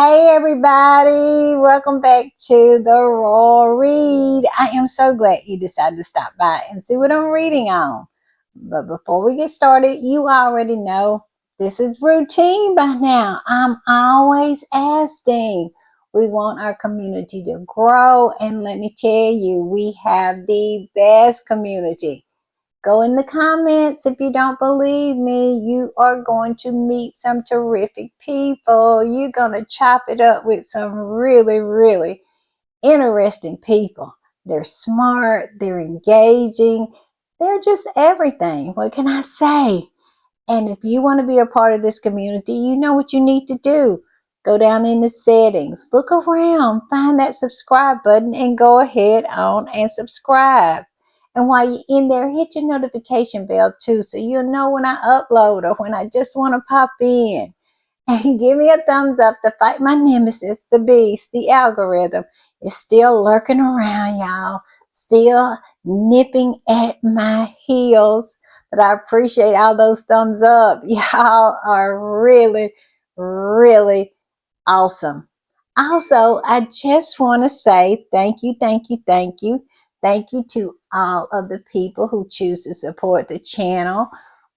Hey everybody, welcome back to the Raw Read. I am so glad you decided to stop by and see what I'm reading on. But before we get started, you already know this is routine by now. I'm always asking. We want our community to grow, and let me tell you, we have the best community. Go in the comments if you don't believe me. You are going to meet some terrific people. You're going to chop it up with some really, really interesting people. They're smart, they're engaging, they're just everything. What can I say? And if you want to be a part of this community, you know what you need to do. Go down in the settings, look around, find that subscribe button, and go ahead on and subscribe. And while you're in there, hit your notification bell too, so you'll know when I upload or when I just want to pop in. And give me a thumbs up to fight my nemesis, the beast, the algorithm. Is still lurking around, y'all. Still nipping at my heels. But I appreciate all those thumbs up. Y'all are really, really awesome. Also, I just want to say thank you, thank you, thank you. Thank you to all of the people who choose to support the channel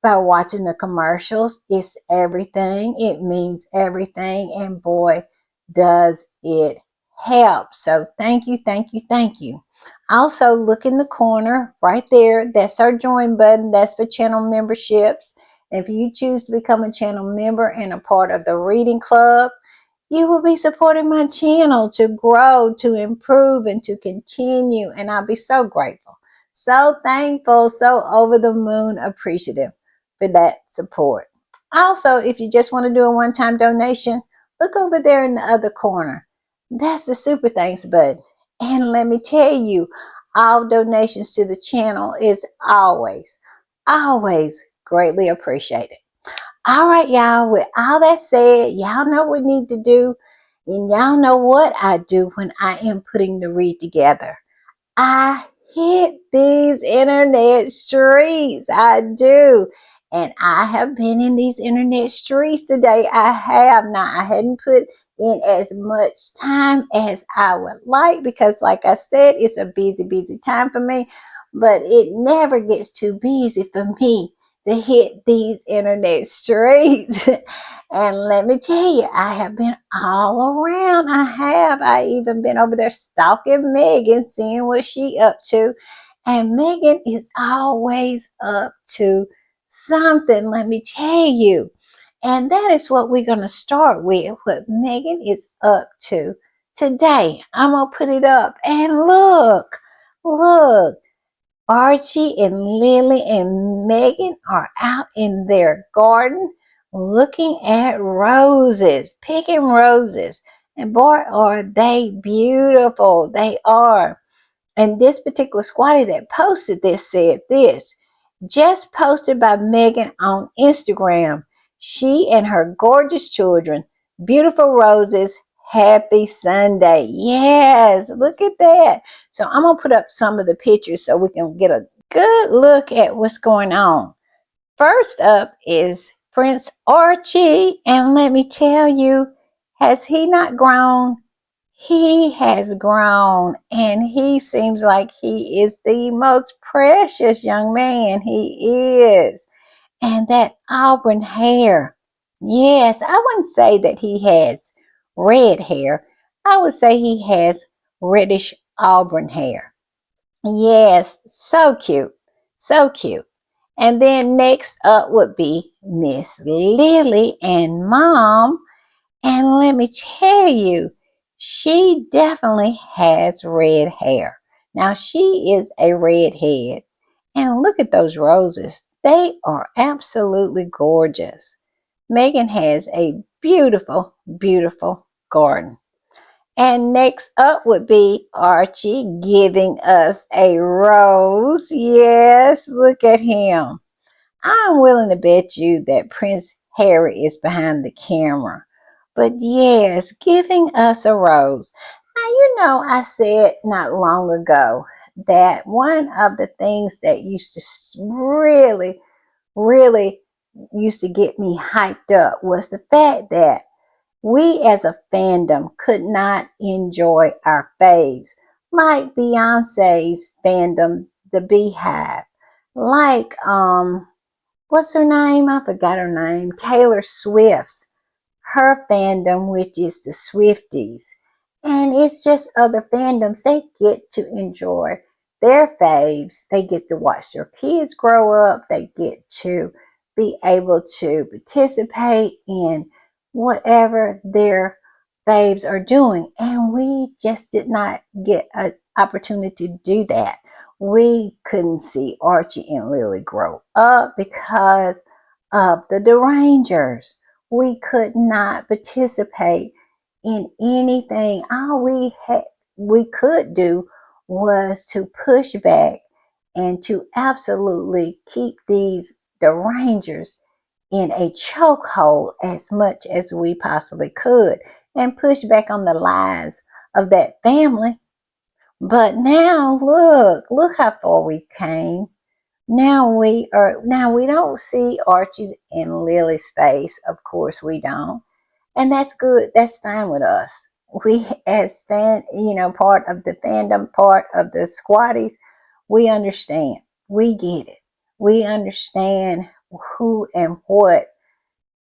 by watching the commercials. It's everything. It means everything. And boy, does it help. So thank you, thank you, thank you. Also, look in the corner right there. That's our join button. That's for channel memberships. If you choose to become a channel member and a part of the reading club, you will be supporting my channel to grow, to improve, and to continue. And I'll be so grateful, so thankful, so over the moon appreciative for that support. Also, if you just want to do a one-time donation, look over there in the other corner. That's the super thanks button. And let me tell you, all donations to the channel is always, always greatly appreciated. All right, y'all. With all that said, y'all know what we need to do. And y'all know what I do when I am putting the read together. I hit these internet streets. I do. And I have been in these internet streets today. I have. Now, I hadn't put in as much time as I would like because, like I said, it's a busy, busy time for me. But it never gets too busy for me to hit these internet streets. And let me tell you, I have been all around. I have. I even been over there stalking Meghan, seeing what she up to. And Meghan is always up to something, let me tell you. And that is what we're going to start with, what Meghan is up to today. I'm going to put it up. And look. Archie and Lily and Meghan are out in their garden looking at roses, picking roses. And boy, are they beautiful. They are. And this particular squatty that posted this said this, just posted by Meghan on Instagram. She and her gorgeous children, beautiful roses, happy Sunday. Yes, look at that. So I'm going to put up some of the pictures so we can get a good look at what's going on. First up is Prince Archie. And let me tell you, has he not grown? He has grown, and he seems like he is the most precious young man. He is. And that auburn hair. Yes, I wouldn't say that he has red hair. I would say he has reddish auburn hair. Yes, so cute. So cute. And then next up would be Miss Lily and Mom. And let me tell you, she definitely has red hair. Now, she is a redhead. And look at those roses. They are absolutely gorgeous. Meghan has a beautiful, beautiful garden. And next up would be Archie giving us a rose. Yes, look at him. I'm willing to bet you that Prince Harry is behind the camera. But yes, giving us a rose. Now, you know, I said not long ago that one of the things that used to really, really used to get me hyped up was the fact that We as a fandom could not enjoy our faves, like Beyonce's fandom, the Beehive, like what's her name? I forgot her name. Taylor Swift's, her fandom, which is the Swifties. And it's just other fandoms. They get to enjoy their faves. They get to watch their kids grow up. They get to be able to participate in whatever their faves are doing. And we just did not get an opportunity to do that. We couldn't see Archie and Lily grow up because of the Derangers. We could not participate in anything. All we could do was to push back and to absolutely keep these Derangers in a chokehold as much as we possibly could and push back on the lives of that family. But now look how far we came. Now we don't see Archie's and Lily's face. Of course we don't. And that's good. That's fine with us. We as part of the fandom, part of the squatties, we understand. We get it. We understand who and what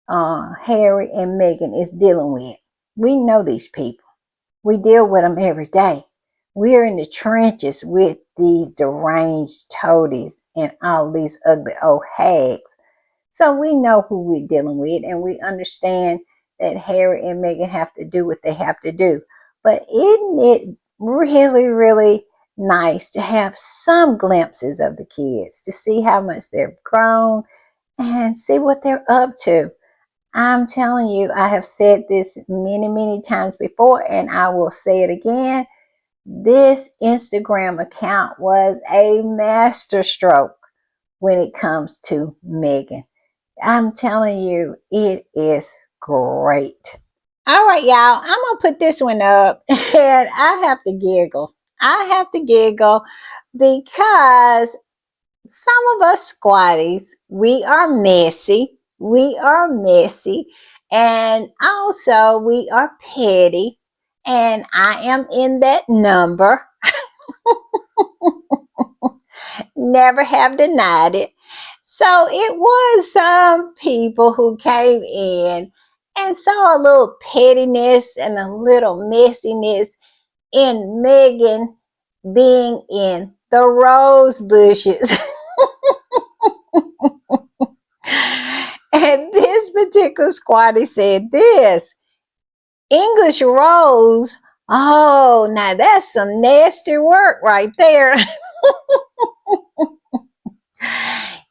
Harry and Meghan is dealing with. We know these people. We deal with them every day. We're in the trenches with these deranged toadies and all these ugly old hags. So we know who we're dealing with, and we understand that Harry and Meghan have to do what they have to do. But isn't it really, really nice to have some glimpses of the kids, to see how much they've grown and see what they're up to? I'm telling you, I have said this many, many times before, and I will say it again. This Instagram account was a masterstroke when it comes to Meghan. I'm telling you, it is great. All right, y'all, I'm going to put this one up, and I have to giggle. I have to giggle because some of us squatties, we are messy. We are messy. And also, we are petty. And I am in that number. Never have denied it. So it was some people who came in and saw a little pettiness and a little messiness in Meghan being in the rose bushes. And this particular squatty said this: English rose. Oh, now that's some nasty work right there.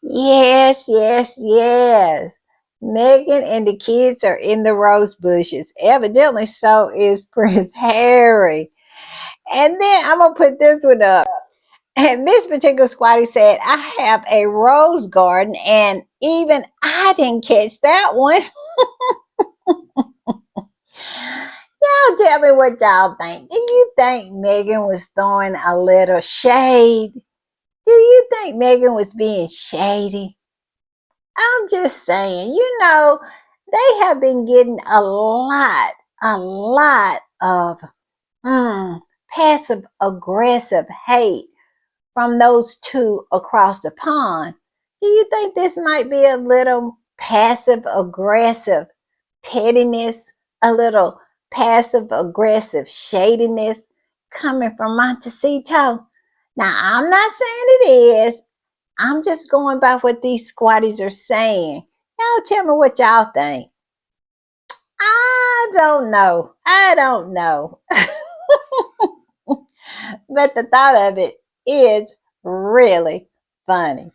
Yes, yes, yes. Meghan and the kids are in the rose bushes. Evidently, so is Prince Harry. And then I'm going to put this one up. And this particular squatty said, I have a rose garden, and even I didn't catch that one. Y'all tell me what y'all think. Do you think Meghan was throwing a little shade? Do you think Meghan was being shady? I'm just saying, they have been getting a lot of passive aggressive hate from those two across the pond. Do you think this might be a little passive aggressive pettiness, a little passive aggressive shadiness coming from Montecito? Now, I'm not saying it is. I'm just going by what these squatties are saying. Y'all tell me what y'all think. I don't know. I don't know. But the thought of it is really funny.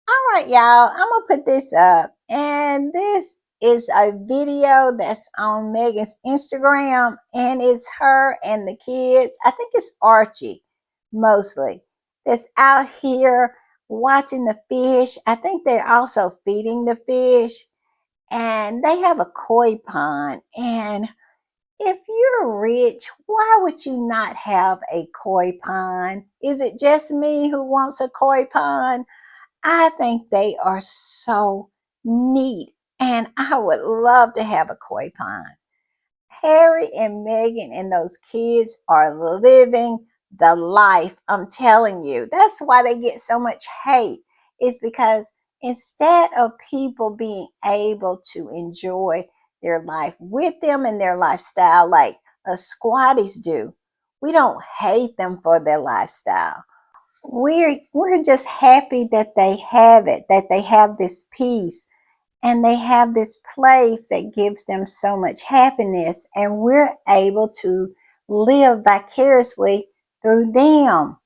All right, y'all, I'm going to put this up. And this is a video that's on Meghan's Instagram. And it's her and the kids. I think it's Archie mostly. That's out here watching the fish. I think they're also feeding the fish. And they have a koi pond. And if you're rich, why would you not have a koi pond? Is it just me who wants a koi pond? I think they are so neat, and I would love to have a koi pond. Harry and Meghan and those kids are living the life. I'm telling you. That's why they get so much hate. It's because instead of people being able to enjoy their life with them and their lifestyle like us squatties do, we don't hate them for their lifestyle. We're just happy that they have it, that they have this peace and they have this place that gives them so much happiness, and we're able to live vicariously through them,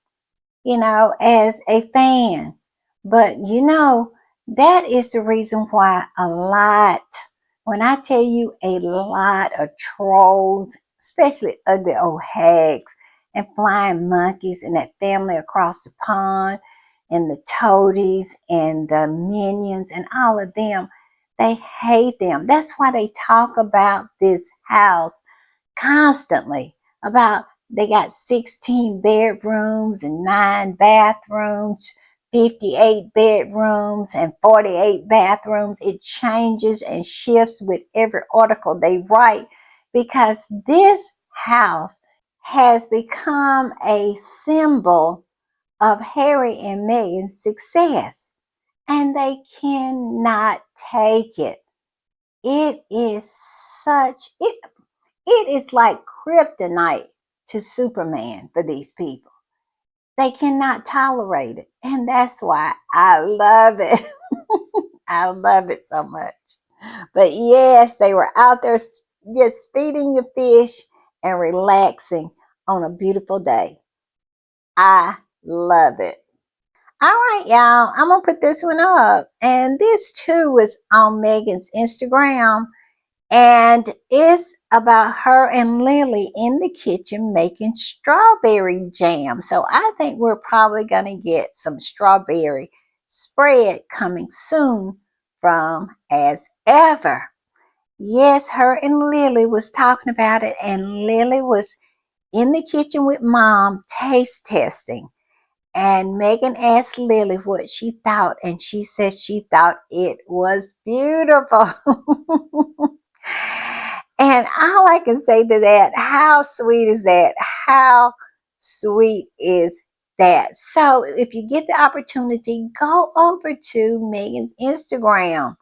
as a fan. But that is the reason why when I tell you a lot of trolls, especially ugly old hags and flying monkeys and that family across the pond and the toadies and the minions and all of them, they hate them. That's why they talk about this house constantly, about they got 16 bedrooms and 9 bathrooms, 58 bedrooms and 48 bathrooms. It changes and shifts with every article they write because this house has become a symbol of Harry and Meghan's success, and they cannot take it. It is it is like kryptonite to Superman for these people. They cannot tolerate it. And that's why I love it. I love it so much. But yes, they were out there just feeding the fish and relaxing on a beautiful day. I love it. All right, y'all. I'm going to put this one up. And this too was on Meghan's Instagram. And it's about her and Lily in the kitchen making strawberry jam. So I think we're probably going to get some strawberry spread coming soon from As Ever. Yes, her and Lily was talking about it, and Lily was in the kitchen with mom taste testing. And Meghan asked Lily what she thought, and she said she thought it was beautiful. And all I can say to that, how sweet is that? How sweet is that? So if you get the opportunity, go over to Meghan's Instagram.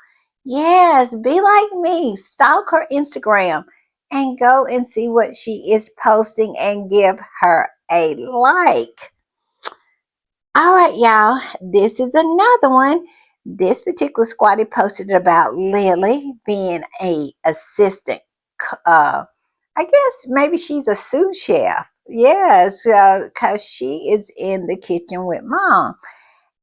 Yes, be like me. Stalk her Instagram and go and see what she is posting and give her a like. All right, y'all. This is another one. This particular squatty posted about Lily being a assistant. I guess maybe she's a sous chef. Yes, because she is in the kitchen with mom.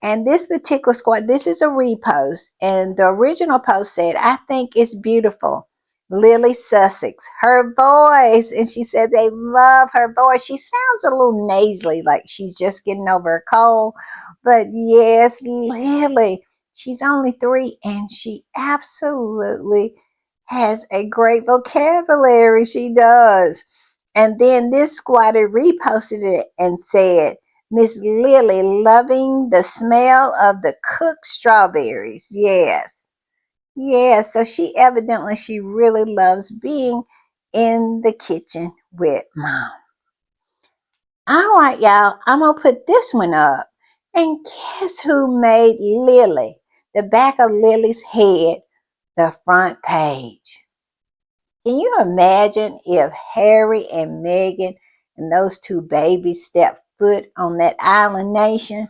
And this particular squad, this is a repost. And the original post said, I think it's beautiful. Lily Sussex, her voice. And she said they love her voice. She sounds a little nasally, like she's just getting over a cold. But yes, Lily, she's only 3 and she absolutely has a great vocabulary. She does. And then this squatter reposted it and said, Miss Lily loving the smell of the cooked strawberries. Yes. Yes. So she really loves being in the kitchen with mom. All right, y'all. I'm going to put this one up. And guess who made Lily, the back of Lily's head, the front page? Can you imagine if Harry and Meghan and those 2 babies stepped foot on that island nation?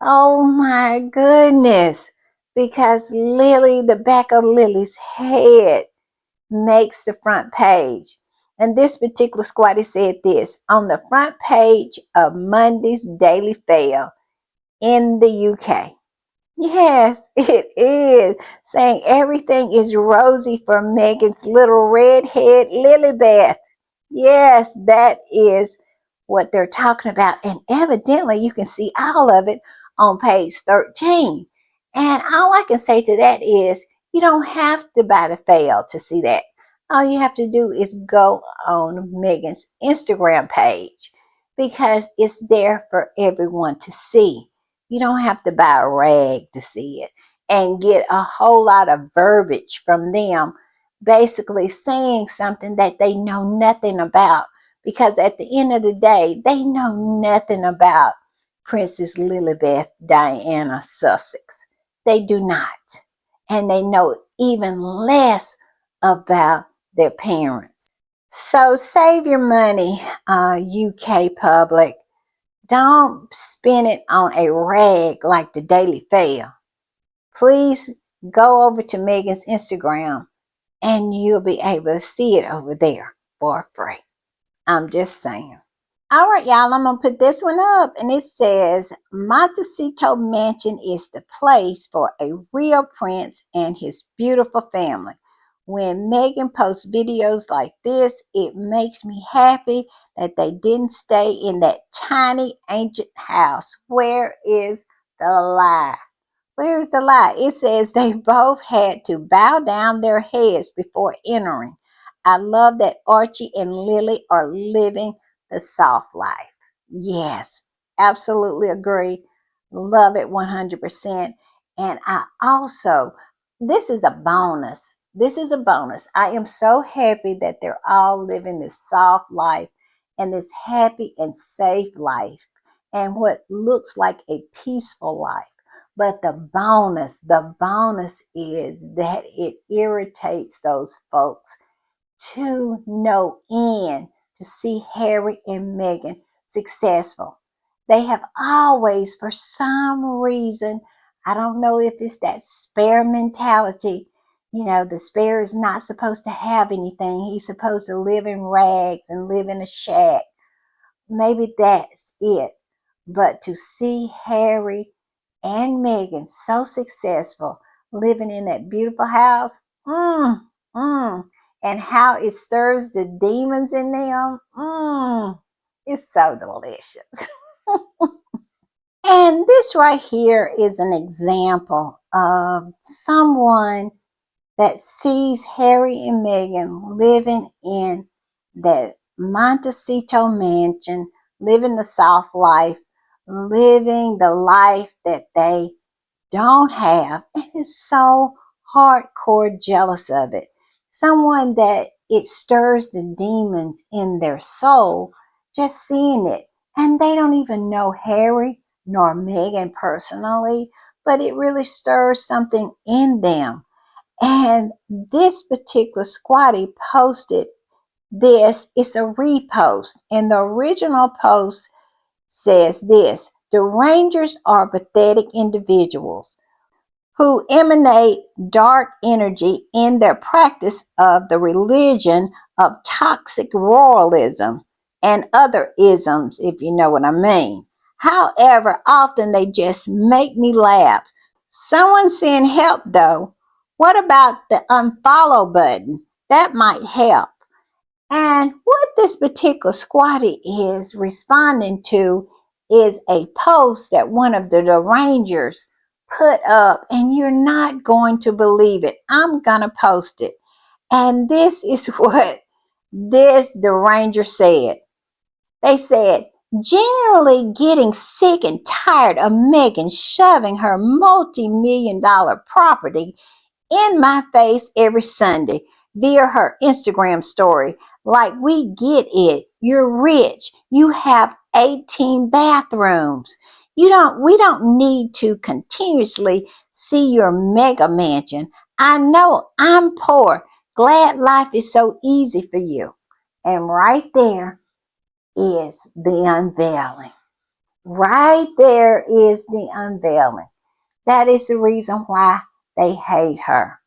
Oh my goodness. Because Lily, the back of Lily's head makes the front page. And this particular squatty said this on the front page of Monday's Daily Fail in the UK. Yes, it is. Saying everything is rosy for Megan's little redhead Lilybeth. Yes, that is what they're talking about. And evidently, you can see all of it on page 13. And all I can say to that is you don't have to buy the fail to see that. All you have to do is go on Megan's Instagram page because it's there for everyone to see. You don't have to buy a rag to see it and get a whole lot of verbiage from them basically saying something that they know nothing about, because at the end of the day, they know nothing about Princess Lilibeth Diana Sussex. They do not. And they know even less about their parents. So save your money, UK public. Don't spend it on a rag like the Daily Fail. Please go over to Meghan's Instagram and you'll be able to see it over there for free. I'm just saying. All right, y'all, I'm going to put this one up, and it says, Montecito Mansion is the place for a real prince and his beautiful family. When Meghan posts videos like this, it makes me happy that they didn't stay in that tiny ancient house. Where is the lie? Where's the lie? It says they both had to bow down their heads before entering. I love that Archie and Lily are living the soft life. Yes, absolutely agree. Love it 100%. And I also, this is a bonus. This is a bonus. I am so happy that they're all living this soft life and this happy and safe life and what looks like a peaceful life. But the bonus is that it irritates those folks to no end to see Harry and Meghan successful. They have always, for some reason, I don't know if it's that spare mentality. You know, the spare is not supposed to have anything. He's supposed to live in rags and live in a shack. Maybe that's it. But to see Harry and Meghan so successful living in that beautiful house, and how it stirs the demons in them, it's so delicious. And this right here is an example of someone that sees Harry and Meghan living in that Montecito mansion, living the soft life, living the life that they don't have, and is so hardcore jealous of it. Someone that it stirs the demons in their soul just seeing it. And they don't even know Harry nor Meghan personally, but it really stirs something in them. And this particular squatty posted this. It's a repost. And the original post says this: the Rangers are pathetic individuals who emanate dark energy in their practice of the religion of toxic royalism and other isms, if you know what I mean. However, often they just make me laugh. Someone send help though. What about the unfollow button? That might help. And what this particular squatty is responding to is a post that one of the Rangers put up, and you're not going to believe it. I'm going to post it. And this is what the Ranger said. They said, generally getting sick and tired of Meghan shoving her multi-million-dollar property in my face every Sunday via her Instagram story. Like, we get it. You're rich. You have 18 bathrooms. We don't need to continuously see your mega mansion. I know I'm poor. Glad life is so easy for you. And right there is the unveiling. Right there is the unveiling. That is the reason why they hate her.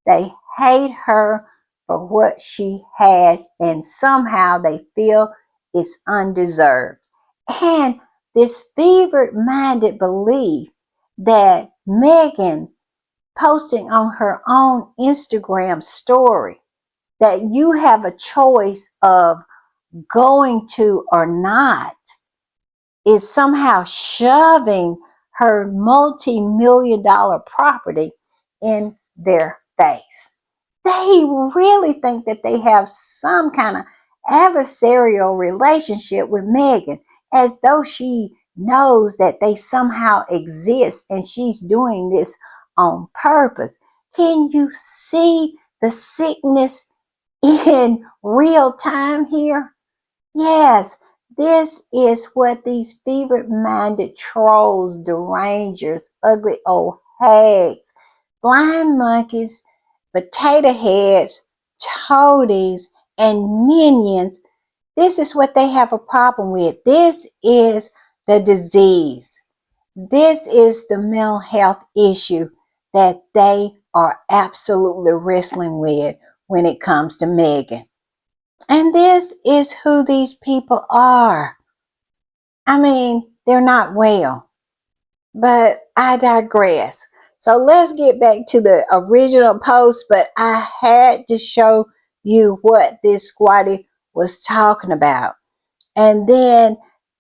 They hate her for what she has, and somehow they feel it's undeserved. And this fevered-minded belief that Meghan posting on her own Instagram story that you have a choice of going to or not is somehow shoving her multi-million-dollar property in their face. They really think that they have some kind of adversarial relationship with Meghan, as though she knows that they somehow exist and she's doing this on purpose. Can you see the sickness in real time here? Yes, this is what these fevered-minded trolls, derangers, ugly old hags, blind monkeys, potato heads, toadies, and minions, this is what they have a problem with. This is the disease. This is the mental health issue that they are absolutely wrestling with when it comes to Meghan. And this is who these people are. I mean, they're not well, but I digress. So let's get back to the original post, but I had to show you what this squatty was talking about. And then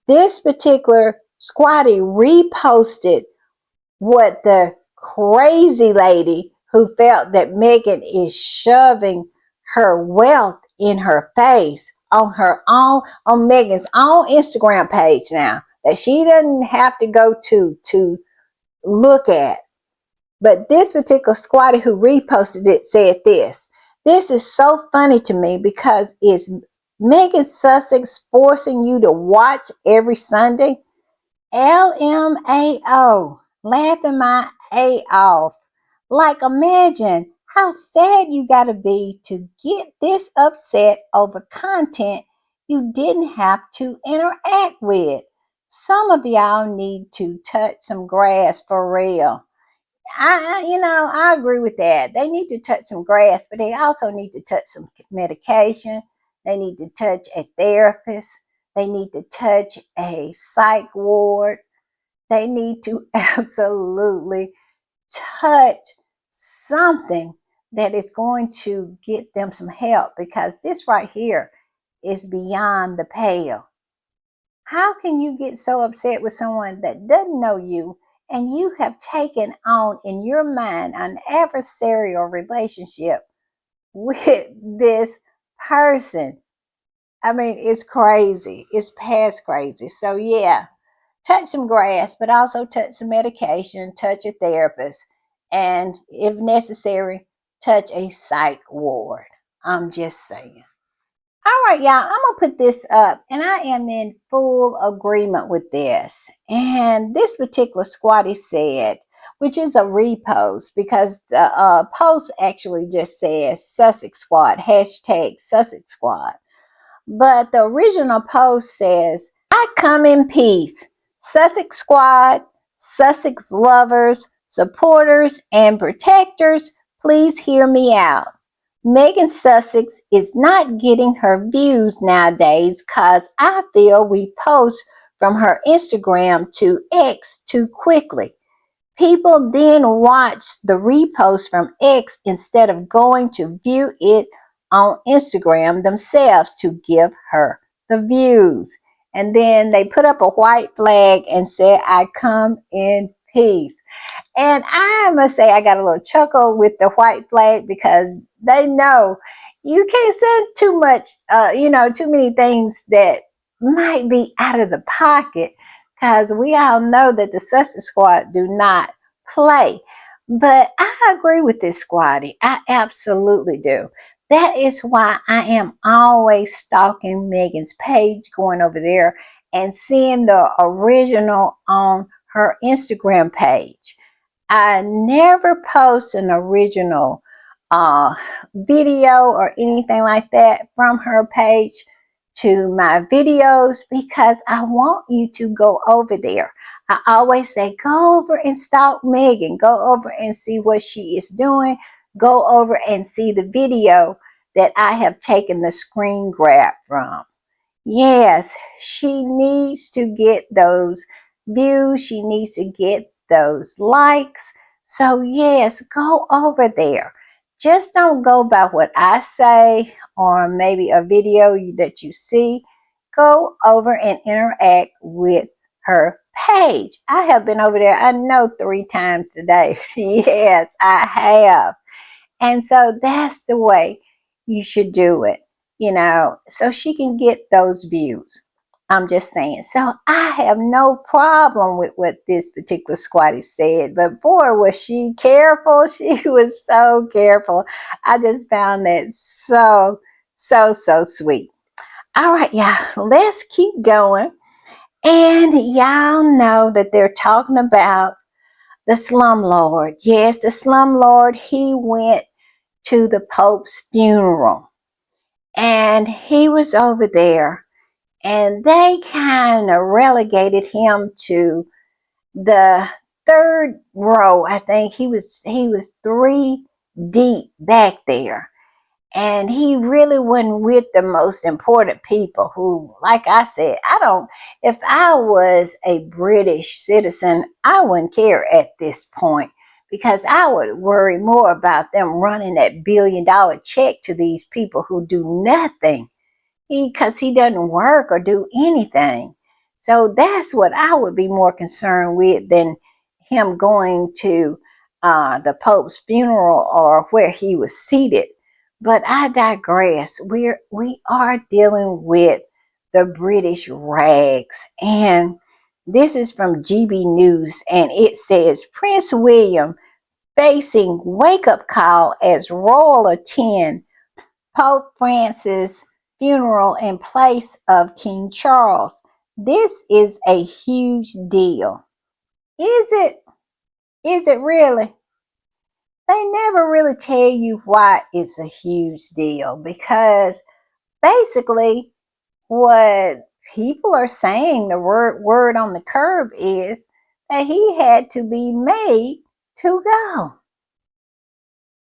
this particular squatty reposted what the crazy lady who felt that Meghan is shoving her wealth in her face on her own, on Meghan's own Instagram page now, that she doesn't have to go to look at. But this particular squatter who reposted it said this is so funny to me because it's Megan Sussex forcing you to watch every Sunday. LMAO, laughing my A off. Like, imagine how sad you gotta be to get this upset over content you didn't have to interact with. Some of y'all need to touch some grass for real. I agree with that. They need to touch some grass, but they also need to touch some medication. They need to touch a therapist. They need to touch a psych ward. They need to absolutely touch something that is going to get them some help, because this right here is beyond the pale. How can you get so upset with someone that doesn't know you and you have taken on in your mind an adversarial relationship with this person? I mean, it's crazy. It's past crazy. So, yeah, touch some grass, but also touch some medication, touch a therapist, and if necessary, touch a psych ward. I'm just saying. All right, y'all, I'm going to put this up, and I am in full agreement with this. And this particular squatty said, which is a repost, because the post actually just says Sussex Squad, hashtag Sussex Squad. But the original post says, I come in peace. Sussex Squad, Sussex lovers, supporters, and protectors, please hear me out. Megan Sussex is not getting her views nowadays because I feel we post from her Instagram to X too quickly. People then watch the repost from X instead of going to view it on Instagram themselves to give her the views. And then they put up a white flag and said, I come in peace. And I must say, I got a little chuckle with the white flag, because they know you can't send too much, too many things that might be out of the pocket, because we all know that the Sussex Squad do not play. But I agree with this squatty. I absolutely do. That is why I am always stalking Megan's page, going over there and seeing the original on her Instagram page. I never post an original video or anything like that from her page to my videos, because I want you to go over there. I always say, go over and stalk Meghan. Go over and see what she is doing. Go over and see the video that I have taken the screen grab from. Yes, she needs to get those views. She needs to get those likes. So, yes, go over there. Just don't go by what I say or maybe a video that you see. Go over and interact with her page. I have been over there, I know, 3 times today. Yes, I have. And so that's the way you should do it, so she can get those views. I'm just saying. So I have no problem with what this particular squatty said, but boy, was she careful. She was so careful. I just found that so, so, so sweet. All right, y'all, let's keep going. And y'all know that they're talking about the slumlord. Yes, the slumlord, he went to the Pope's funeral and he was over there, and they kind of relegated him to the third row. I think he was three deep back there, and he really wasn't with the most important people who, like I said, I don't, if I was a British citizen, I wouldn't care at this point, because I would worry more about them running that $1 billion check to these people who do nothing, because he doesn't work or do anything. So that's what I would be more concerned with than him going to the Pope's funeral or where he was seated. But I digress. We are dealing with the British rags, and this is from GB News, and it says Prince William facing wake up call as royal attend Pope Francis' funeral in place of King Charles. This is a huge deal. Is it? Is it really? They never really tell you why it's a huge deal, because basically what people are saying, the word on the curb is that he had to be made to go.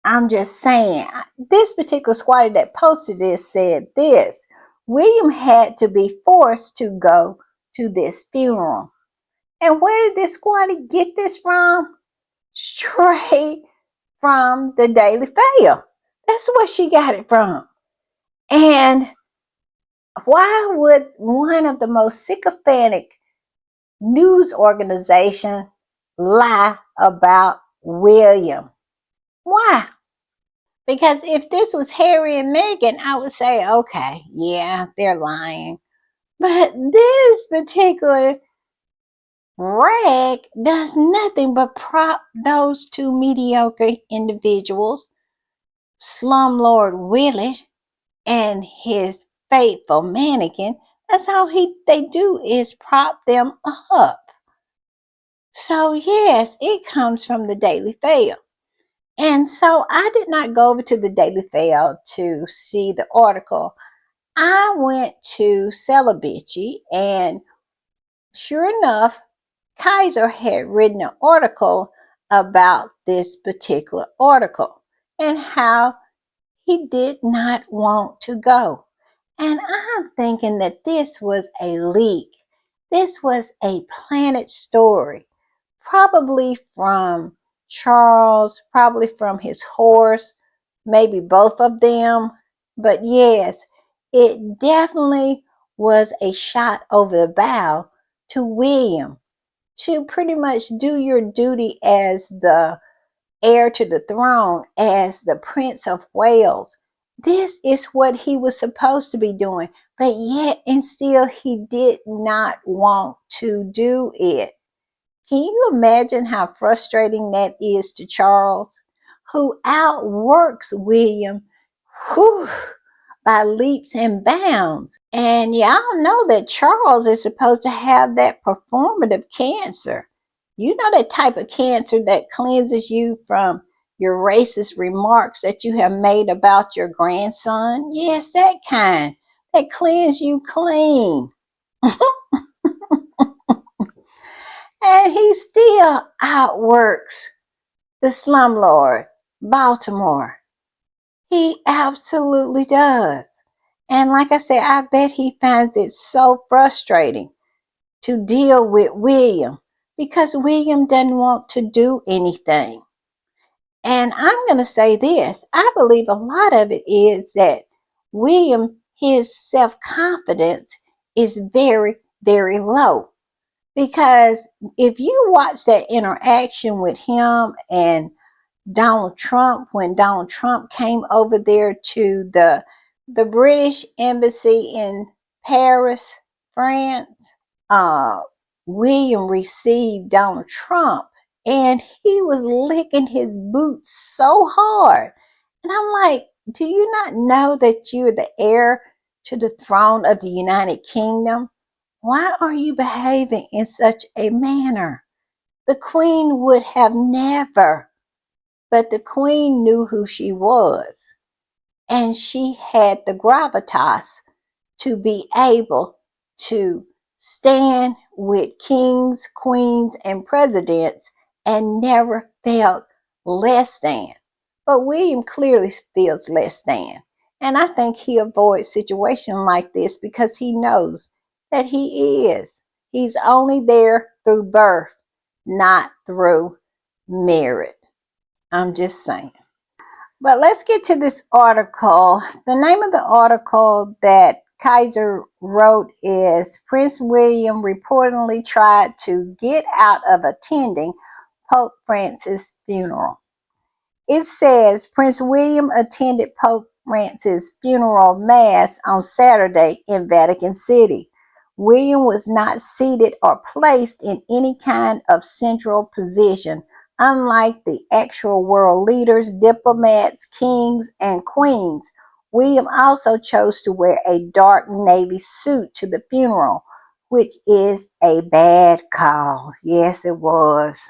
I'm just saying, this particular squatter that posted this said this: William had to be forced to go to this funeral. And where did this squatter get this from? Straight from the Daily Fail. That's where she got it from. And why would one of the most sycophantic news organizations lie about William? Why? Because if this was Harry and Meghan, I would say, okay, yeah, they're lying. But this particular rag does nothing but prop those two mediocre individuals, Slumlord Willie and his faithful mannequin. That's how they do, is prop them up. So yes, it comes from the Daily Fail. And so I did not go over to the Daily Fail to see the article. I went to Celebrity, and sure enough, Kaiser had written an article about this particular article and how he did not want to go. And I'm thinking that this was a leak. This was a planted story, probably from Charles, probably from his horse, maybe both of them. But yes, it definitely was a shot over the bow to William, to pretty much do your duty as the heir to the throne, as the Prince of Wales. This is what he was supposed to be doing, but yet and still he did not want to do it. Can you imagine how frustrating that is to Charles, who outworks William, whew, by leaps and bounds? And y'all know that Charles is supposed to have that performative cancer. You know, that type of cancer that cleanses you from your racist remarks that you have made about your grandson. Yes, that kind that cleans you clean. And he still outworks the slumlord, Baltimore. He absolutely does. And like I said, I bet he finds it so frustrating to deal with William, because William doesn't want to do anything. And I'm going to say this: I believe a lot of it is that William, his self confidence is very, very low. Because if you watch that interaction with him and Donald Trump, when Donald Trump came over there to the British embassy in Paris, France, uh, William received Donald Trump, and he was licking his boots so hard. And I'm like, do you not know that you're the heir to the throne of the United Kingdom? Why are you behaving in such a manner? The Queen would have never, but the Queen knew who she was, and she had the gravitas to be able to stand with kings, queens, and presidents and never felt less than. But William clearly feels less than. And I think he avoids situations like this because he knows that he is. He's only there through birth, not through merit. I'm just saying. But let's get to this article. The name of the article that Kaiser wrote is Prince William reportedly tried to get out of attending Pope Francis' funeral. It says Prince William attended Pope Francis' funeral mass on Saturday in Vatican City. William was not seated or placed in any kind of central position, unlike the actual world leaders, diplomats, kings, and queens. William also chose to wear a dark navy suit to the funeral, which is a bad call. Yes, it was.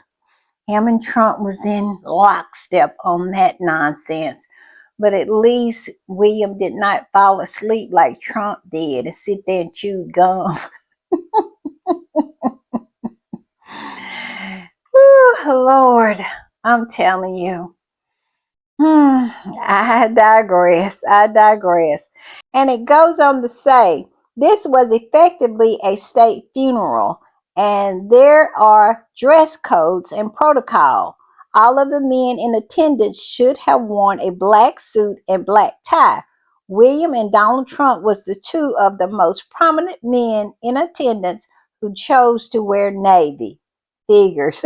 Him and Trump was in lockstep on that nonsense. But at least William did not fall asleep like Trump did and sit there and chew gum. Whew, Lord, I'm telling you. I digress. I digress. And it goes on to say this was effectively a state funeral, and there are dress codes and protocol. All of the men in attendance should have worn a black suit and black tie. William and Donald Trump was the two of the most prominent men in attendance who chose to wear navy. Figures.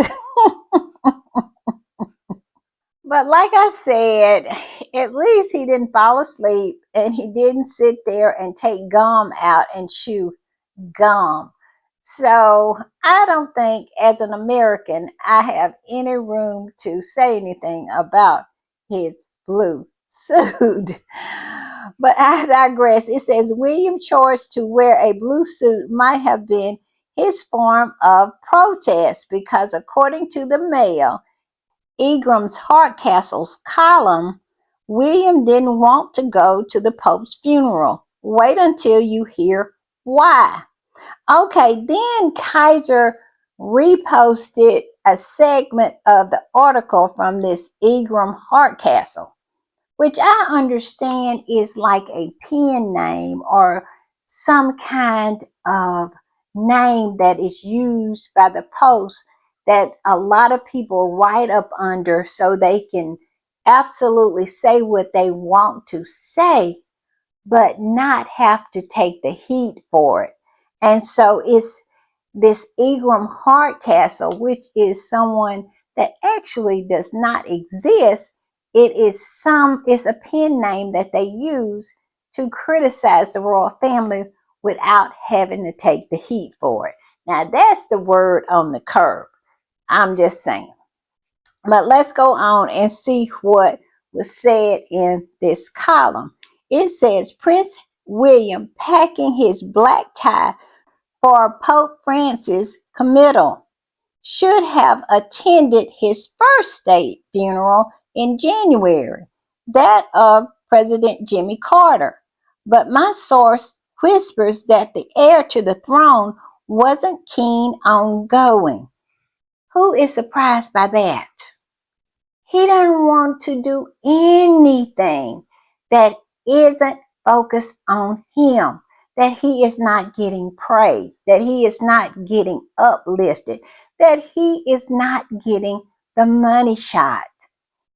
But like I said, at least he didn't fall asleep and he didn't sit there and take gum out and chew gum. So I don't think, as an American, I have any room to say anything about his blue suit. But I digress. It says William choice to wear a blue suit might have been his form of protest because, according to the Mail, Ingram's Hardcastle's column, William didn't want to go to the Pope's funeral. Wait until you hear why. Okay, then Kaiser reposted a segment of the article from this Ingram Hardcastle, which I understand is like a pen name or some kind of name that is used by the post that a lot of people write up under so they can absolutely say what they want to say, but not have to take the heat for it. And so it's this Ingram Hardcastle, which is someone that actually does not exist. It's a pen name that they use to criticize the royal family without having to take the heat for it. Now that's the word on the curb. I'm just saying. But let's go on and see what was said in this column. It says Prince William packing his black tie for Pope Francis' committal should have attended his first state funeral in January, that of President Jimmy Carter. But my source whispers that the heir to the throne wasn't keen on going. Who is surprised by that? He doesn't want to do anything that isn't focused on him, that he is not getting praised, that he is not getting uplifted, that he is not getting the money shot.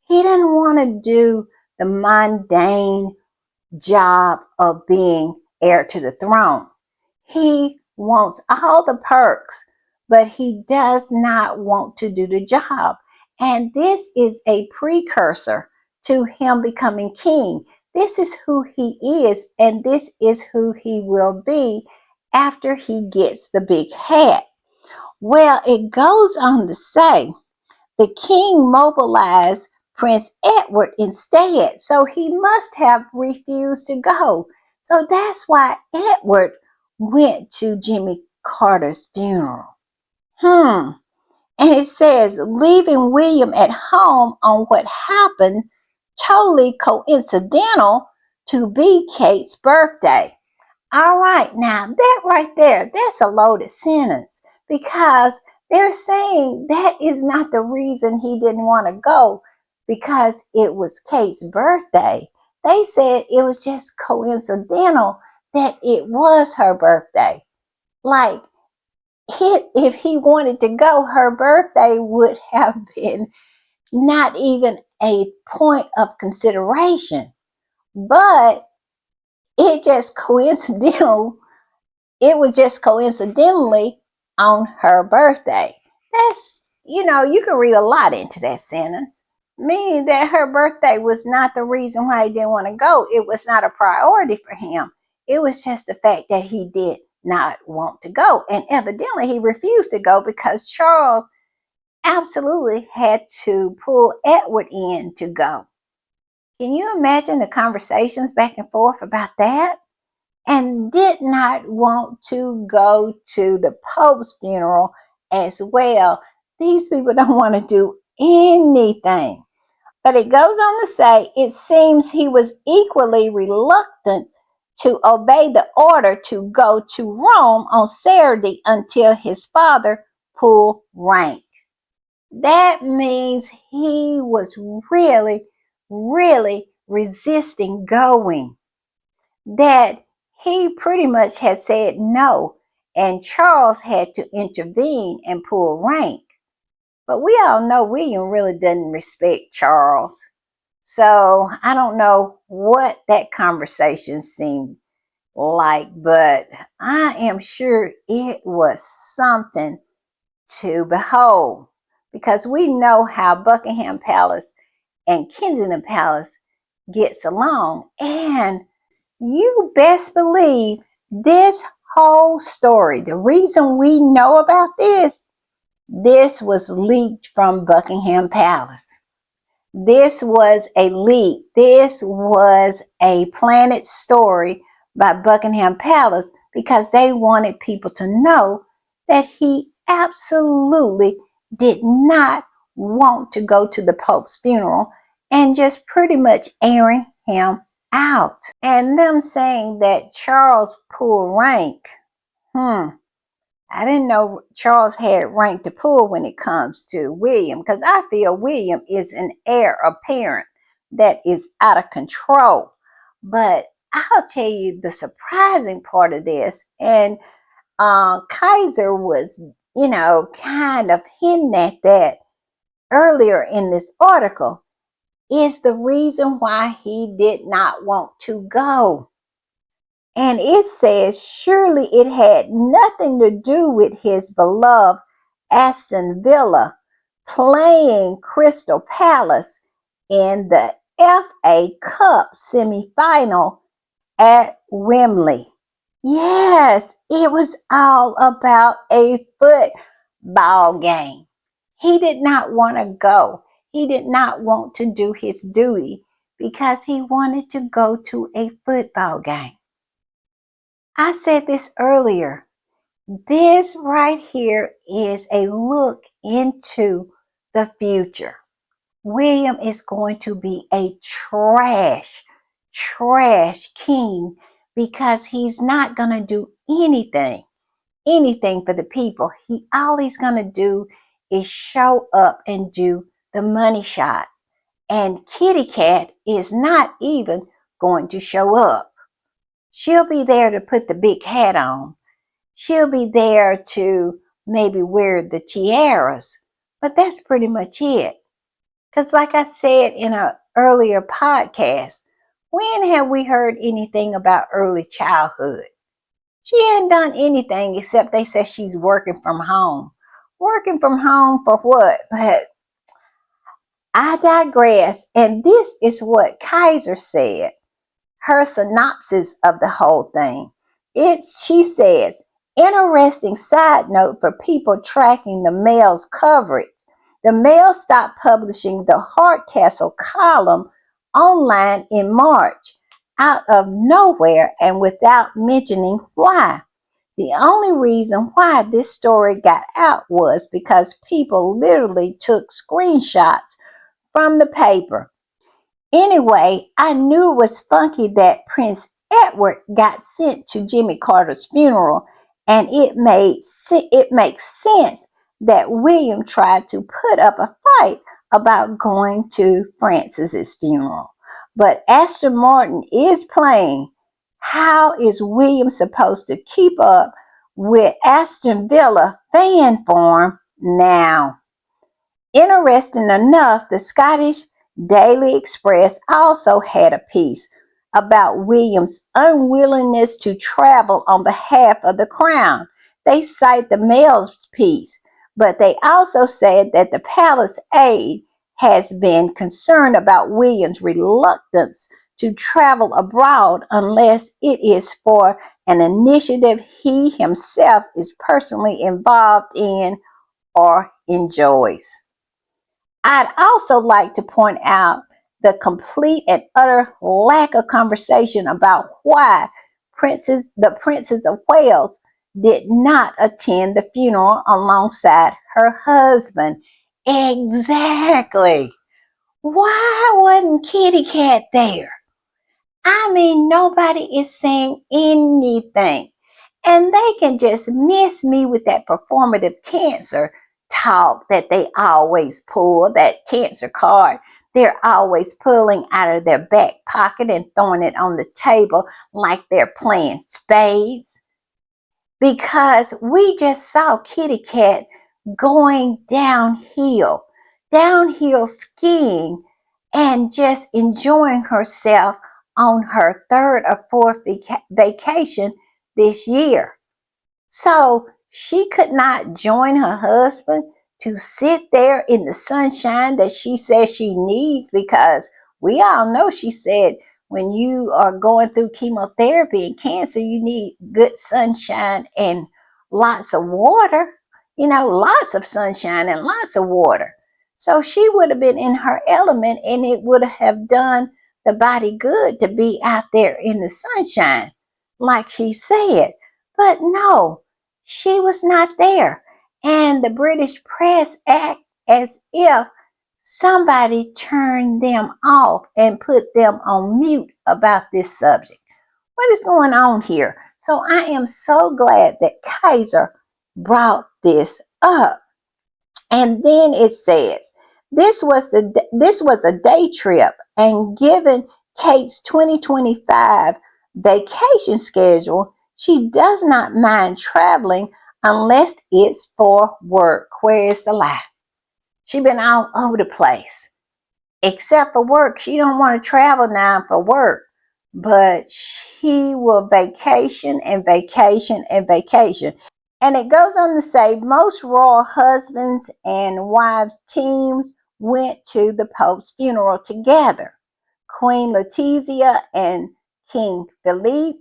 He doesn't want to do the mundane job of being heir to the throne. He wants all the perks, but he does not want to do the job. And this is a precursor to him becoming king. This is who he is, and this is who he will be after he gets the big hat. Well, it goes on to say the king mobilized Prince Edward instead, so he must have refused to go. So that's why Edward went to Jimmy Carter's funeral. Hmm. And it says, leaving William at home on what happened totally coincidental to be Kate's birthday. All right, now that right there, that's a loaded sentence because they're saying that is not the reason he didn't want to go because it was Kate's birthday. They said it was just coincidental that it was her birthday. Like, if he wanted to go, her birthday would have been not even a point of consideration. But it just coincidental it was just coincidentally on her birthday. That's, you can read a lot into that sentence, meaning that her birthday was not the reason why he didn't want to go. It was not a priority for him. It was just the fact that he did not want to go. And evidently, he refused to go because Charles absolutely had to pull Edward in to go. Can you imagine the conversations back and forth about that? And did not want to go to the Pope's funeral as well. These people don't want to do anything. But it goes on to say it seems he was equally reluctant to obey the order to go to Rome on Saturday until his father pulled rank. That means he was really, really resisting going. That he pretty much had said no, and Charles had to intervene and pull rank. But we all know William really doesn't respect Charles. So I don't know what that conversation seemed like, but I am sure it was something to behold because we know how Buckingham Palace and Kensington Palace gets along. And you best believe this whole story, the reason we know about this was leaked from Buckingham Palace. This was a leak. This was a planted story by Buckingham Palace because they wanted people to know that he absolutely did not want to go to the Pope's funeral and just pretty much airing him out. And them saying that Charles pulled rank. I didn't know Charles had rank to pull when it comes to William because I feel William is an heir apparent that is out of control. But I'll tell you the surprising part of this, and Kaiser was, kind of hinting at that earlier in this article, is the reason why he did not want to go. And it says, surely it had nothing to do with his beloved Aston Villa playing Crystal Palace in the FA Cup semi-final at Wembley. Yes, it was all about a football game. He did not want to go. He did not want to do his duty because he wanted to go to a football game. I said this earlier. This right here is a look into the future. William is going to be a trash king because he's not going to do anything for the people. All he's going to do is show up and do the money shot. And Kitty Cat is not even going to show up. She'll be there to put the big hat on. She'll be there to maybe wear the tiaras. But that's pretty much it. Because like I said in an earlier podcast, when have we heard anything about early childhood? She hadn't done anything except they said she's working from home. Working from home for what? But I digress. And this is what Kaiser said. Her synopsis of the whole thing. She says, interesting side note for people tracking the Mail's coverage. The Mail stopped publishing the Hardcastle column online in March out of nowhere and without mentioning why. The only reason why this story got out was because people literally took screenshots from the paper. Anyway, I knew it was funky that Prince Edward got sent to Jimmy Carter's funeral, and it makes sense that William tried to put up a fight about going to Francis's funeral. But Aston Martin is playing. How is William supposed to keep up with Aston Villa fan form now? Interesting enough, the Scottish Daily Express also had a piece about William's unwillingness to travel on behalf of the crown. They cite the Mail's piece, but they also said that the palace aide has been concerned about William's reluctance to travel abroad unless it is for an initiative he himself is personally involved in or enjoys. I'd also like to point out the complete and utter lack of conversation about why the Princess of Wales did not attend the funeral alongside her husband. Exactly. Why wasn't Kitty Cat there? I mean, nobody is saying anything. And they can just miss me with that performative cancer talk that they always pull, that cancer card they're always pulling out of their back pocket and throwing it on the table like they're playing spades. Because we just saw Kitty Cat going downhill skiing, and just enjoying herself on her third or fourth vacation this year. So she could not join her husband to sit there in the sunshine that she says she needs, because we all know she said when you are going through chemotherapy and cancer, you need good sunshine and lots of water, lots of sunshine and lots of water. So she would have been in her element, and it would have done the body good to be out there in the sunshine, like she said. But no, she was not there. And the British press act as if somebody turned them off and put them on mute about this subject. What is going on here? So I am so glad that Kaiser brought this up. And then it says, this was a day trip, and given Kate's 2025 vacation schedule, she does not mind traveling unless it's for work. Where is the lie? She been all over the place. Except for work. She don't want to travel now for work. But she will vacation and vacation and vacation. And it goes on to say most royal husbands and wives teams went to the Pope's funeral together. Queen Letizia and King Philippe,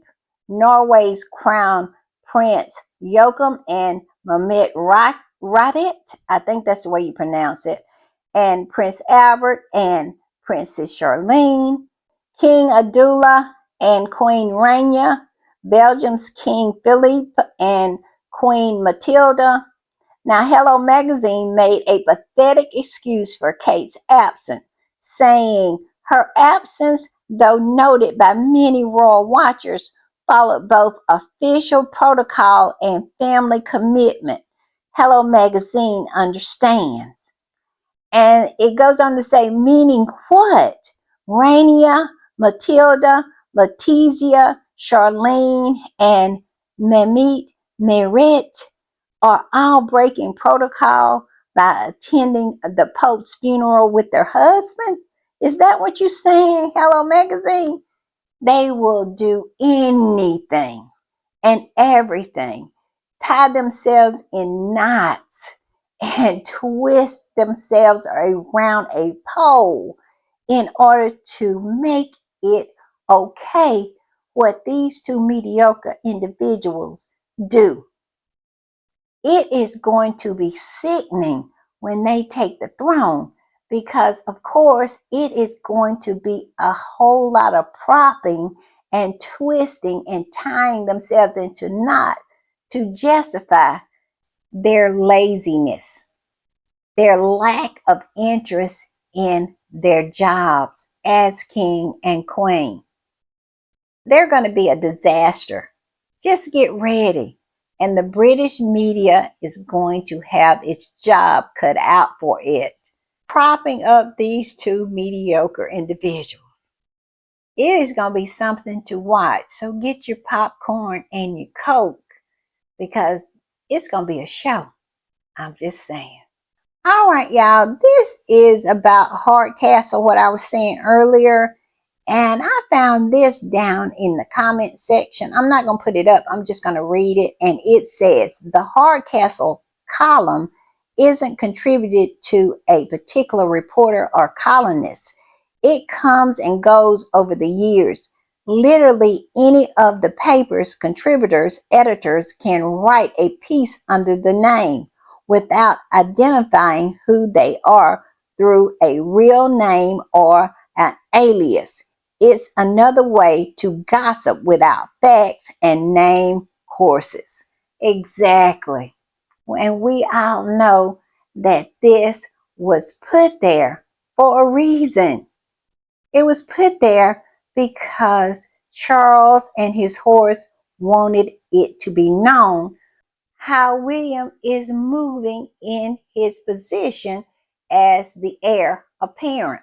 Norway's Crown Prince Joachim and Mehmet Radet, I think that's the way you pronounce it, and Prince Albert and Princess Charlene, King Abdullah and Queen Rania, Belgium's King Philippe and Queen Matilda. Now, Hello Magazine made a pathetic excuse for Kate's absence, saying her absence, though noted by many royal watchers, followed both official protocol and family commitment. Hello Magazine understands. And it goes on to say, meaning what? Rania, Matilda, Letizia, Charlene, and Mehmet Merit are all breaking protocol by attending the Pope's funeral with their husband? Is that what you're saying, Hello Magazine? They will do anything and everything, tie themselves in knots and twist themselves around a pole in order to make it okay what these two mediocre individuals do. It is going to be sickening when they take the throne because, of course, it is going to be a whole lot of propping and twisting and tying themselves into knots to justify their laziness, their lack of interest in their jobs as king and queen. They're going to be a disaster. Just get ready. And the British media is going to have its job cut out for it, propping up these two mediocre individuals. It is going to be something to watch. So get your popcorn and your Coke because it's going to be a show. I'm just saying. All right, y'all. This is about Hardcastle, what I was saying earlier. And I found this down in the comment section. I'm not going to put it up. I'm just going to read it. And it says, the Hardcastle column isn't contributed to a particular reporter or columnist. It comes and goes over the years. Literally any of the paper's contributors, editors can write a piece under the name without identifying who they are through a real name or an alias. It's another way to gossip without facts and name courses. Exactly. And we all know that this was put there for a reason. It was put there because Charles and his horse wanted it to be known how William is moving in his position as the heir apparent,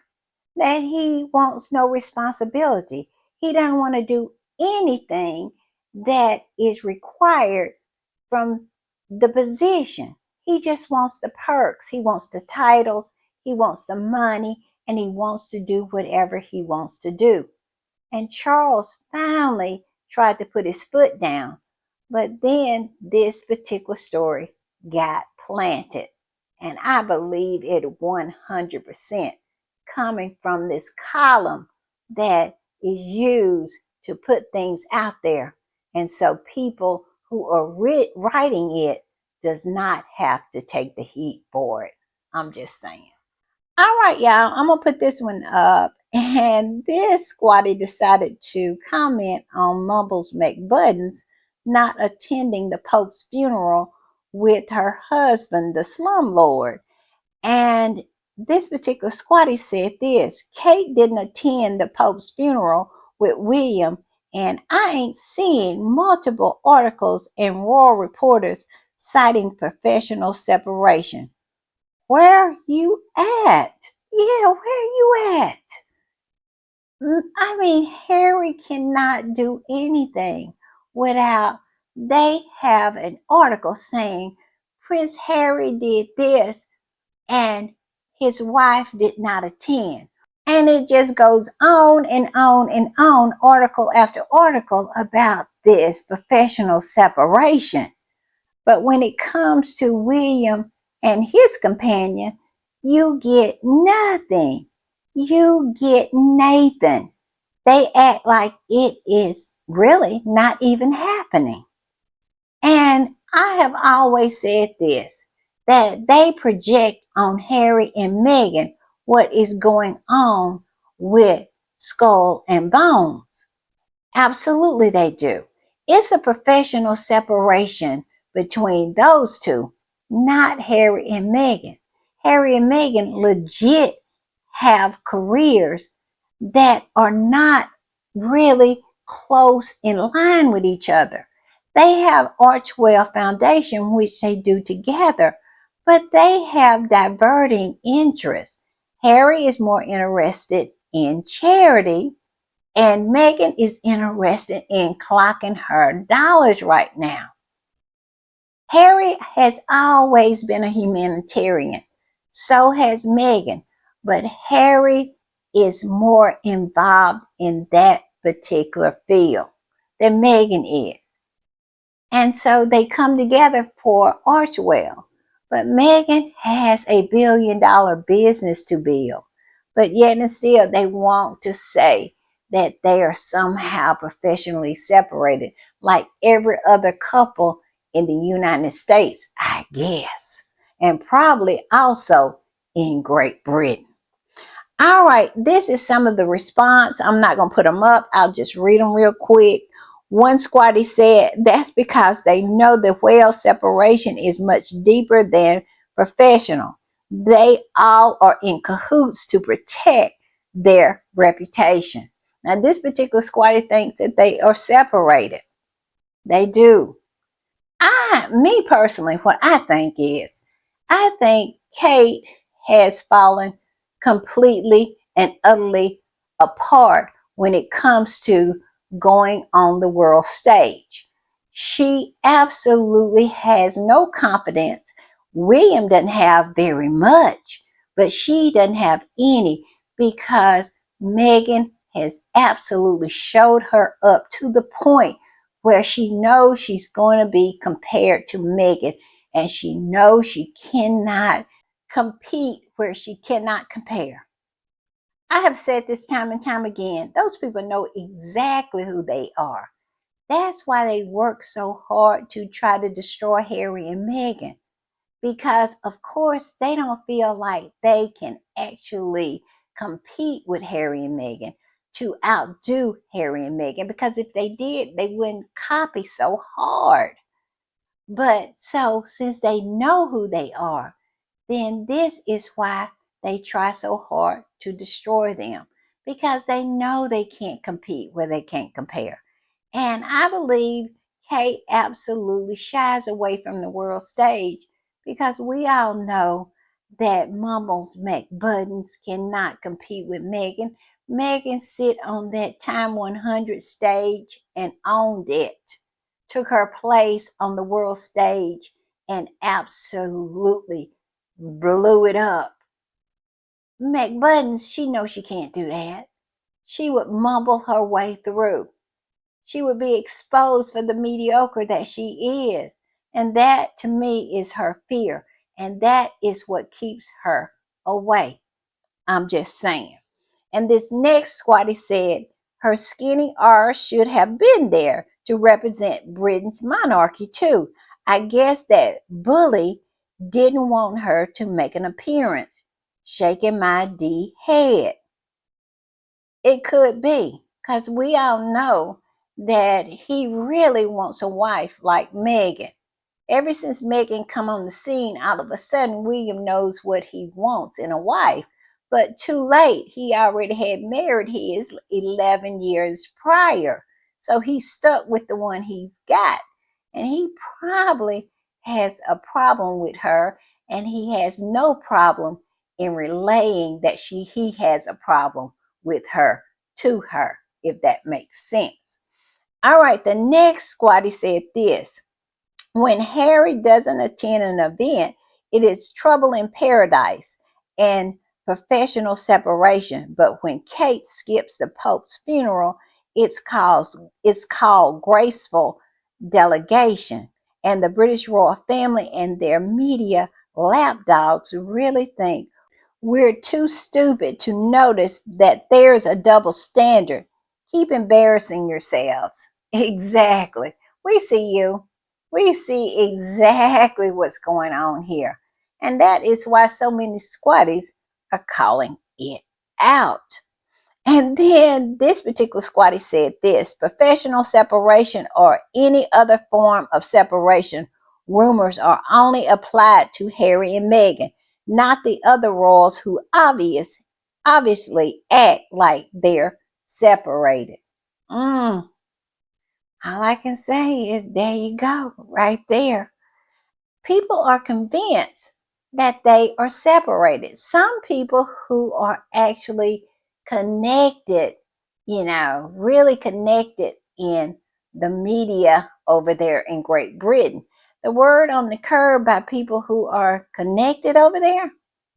that he wants no responsibility. He doesn't want to do anything that is required from the position. He just wants the perks. He wants the titles. He wants the money, and he wants to do whatever he wants to do. And Charles finally tried to put his foot down. But then this particular story got planted. And I believe it 100% coming from this column that is used to put things out there. And so people who are writing it does not have to take the heat for it. I'm just saying. All right, y'all, I'm going to put this one up. And this squatty decided to comment on Mumbles McButtons not attending the Pope's funeral with her husband, the slumlord. And this particular squatty said this: Kate didn't attend the Pope's funeral with William, and I ain't seeing multiple articles and royal reporters citing professional separation. Where you at? Yeah, where you at? I mean, Harry cannot do anything without they have an article saying Prince Harry did this and his wife did not attend. And it just goes on and on and on, article after article about this professional separation. But when it comes to William and his companion, you get nothing. You get Nathan. They act like it is really not even happening. And I have always said this, that they project on Harry and Meghan what is going on with Skull and Bones. Absolutely they do. It's a professional separation between those two, not Harry and Meghan. Harry and Meghan legit have careers that are not really close in line with each other. They have Archwell Foundation, which they do together, but they have diverting interests. Harry is more interested in charity, and Meghan is interested in clocking her dollars right now. Harry has always been a humanitarian. So has Meghan. But Harry is more involved in that particular field than Meghan is. And so they come together for Archwell. But Meghan has a $1 billion business to build. But yet and still they want to say that they are somehow professionally separated, like every other couple in the United States, I guess, and probably also in Great Britain. All right, this is some of the response. I'm not going to put them up. I'll just read them real quick. One squatty said that's because they know the whale separation is much deeper than professional. They all are in cahoots to protect their reputation. Now, this particular squatty thinks that they are separated. They do. Me personally, what I think is, I think Kate has fallen completely and utterly apart when it comes to going on the world stage. She absolutely has no confidence. William doesn't have very much, but she doesn't have any because Meghan has absolutely showed her up to the point where she knows she's going to be compared to Meghan, and she knows she cannot compete where she cannot compare. I have said this time and time again, those people know exactly who they are. That's why they work so hard to try to destroy Harry and Meghan, because of course they don't feel like they can actually compete with Harry and Meghan, to outdo Harry and Meghan, because if they did, they wouldn't copy so hard. But so since they know who they are, then this is why they try so hard to destroy them, because they know they can't compete where they can't compare. And I believe Kate absolutely shies away from the world stage because we all know that Mumbles McButtons cannot compete with Meghan. Meghan sit on that Time 100 stage and owned it, took her place on the world stage and absolutely blew it up. McButtons, she knows she can't do that. She would mumble her way through. She would be exposed for the mediocre that she is. And that to me is her fear. And that is what keeps her away. I'm just saying. And this next squatty said her skinny R should have been there to represent Britain's monarchy too. I guess that bully didn't want her to make an appearance. Shaking my D head. It could be, because we all know that he really wants a wife like Meghan. Ever since Meghan come on the scene, all of a sudden William knows what he wants in a wife. But too late, he already had married his 11 years prior. So he's stuck with the one he's got. And he probably has a problem with her, and he has no problem in relaying that he has a problem with her to her, if that makes sense. All right, the next squatty said this: when Harry doesn't attend an event, it is trouble in paradise and professional separation. But when Kate skips the Pope's funeral, it's called graceful delegation. And the British royal family and their media lapdogs really think we're too stupid to notice that there's a double standard. Keep embarrassing yourselves. Exactly. We see you. We see exactly what's going on here. And that is why so many squatties are calling it out. And then this particular squatty said this: professional separation or any other form of separation rumors are only applied to Harry and Meghan, not the other royals who obviously act like they're separated. All I can say is there you go, right there. People are convinced that they are separated. Some people who are actually connected, really connected in the media over there in Great Britain. The word on the curb by people who are connected over there,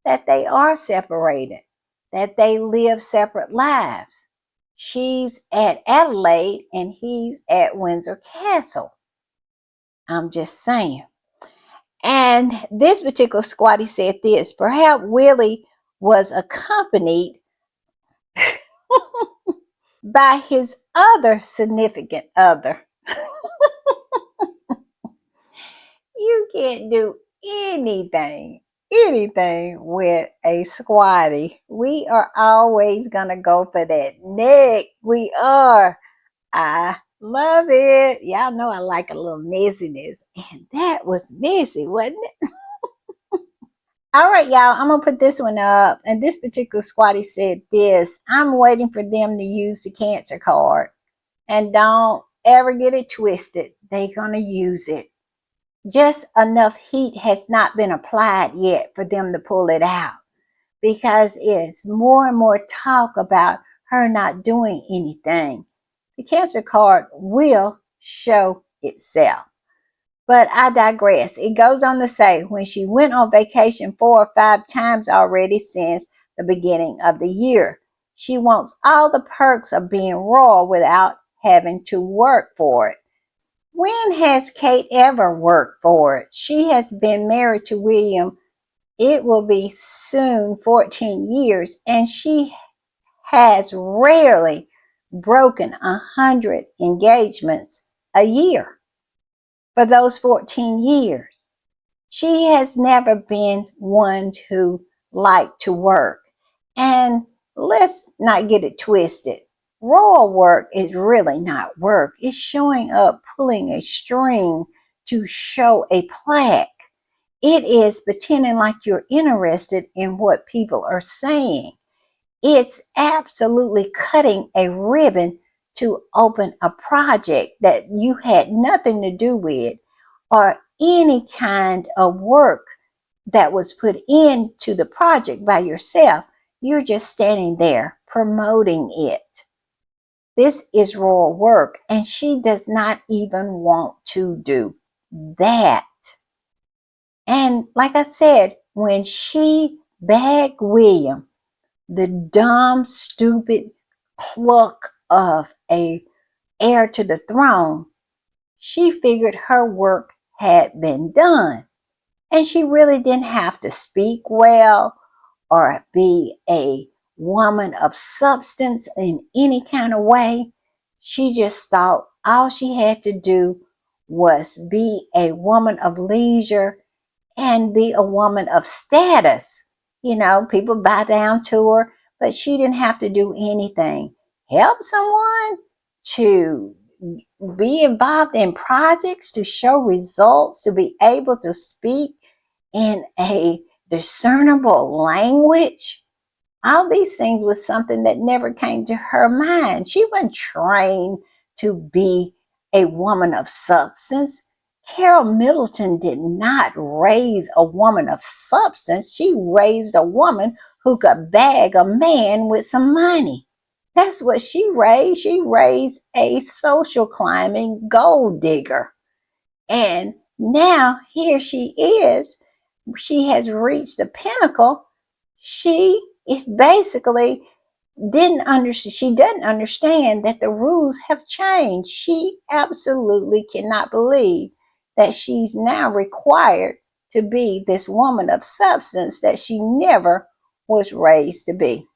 that they are separated, that they live separate lives. She's at Adelaide and he's at Windsor Castle. I'm just saying. And this particular squatty said this: perhaps Willie was accompanied by his other significant other. You can't do anything with a squatty. We are always going to go for that neck. We are. I love it. Y'all know I like a little messiness. And that was messy, wasn't it? All right, y'all, I'm going to put this one up. And this particular squatty said this: I'm waiting for them to use the cancer card. And don't ever get it twisted. They're going to use it. Just enough heat has not been applied yet for them to pull it out, because it's more and more talk about her not doing anything. The cancer card will show itself. But I digress. It goes on to say, when she went on vacation 4 or 5 times already since the beginning of the year, she wants all the perks of being royal without having to work for it. When has Kate ever worked for it? She has been married to William. It will be soon 14 years, and she has rarely broken 100 engagements a year for those 14 years. She has never been one to like to work. And let's not get it twisted. Royal work is really not work. It's showing up, pulling a string to show a plaque. It is pretending like you're interested in what people are saying. It's absolutely cutting a ribbon to open a project that you had nothing to do with, or any kind of work that was put into the project by yourself. You're just standing there promoting it. This is royal work, and she does not even want to do that. And like I said, when she begged William, the dumb, stupid cluck of a heir to the throne, she figured her work had been done. And she really didn't have to speak well or be a woman of substance in any kind of way. She just thought all she had to do was be a woman of leisure and be a woman of status. You know, people bow down to her, but she didn't have to do anything. Help someone, to be involved in projects, to show results, to be able to speak in a discernible language. All these things was something that never came to her mind. She wasn't trained to be a woman of substance. Carol Middleton did not raise a woman of substance. She raised a woman who could bag a man with some money. That's what she raised. She raised a social climbing gold digger. And now here she is. She has reached the pinnacle. She is basically didn't understand. She doesn't understand that the rules have changed. She absolutely cannot believe that she's now required to be this woman of substance that she never was raised to be.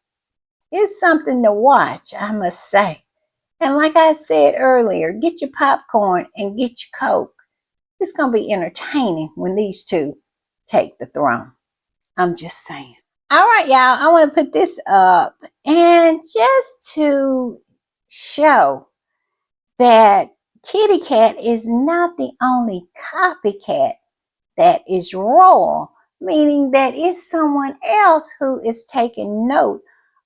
It's something to watch, I must say. And like I said earlier, get your popcorn and get your Coke. It's going to be entertaining when these two take the throne. I'm just saying. All right, y'all, I want to put this up, and just to show that Kitty Cat is not the only copycat that is royal, meaning that it's someone else who is taking note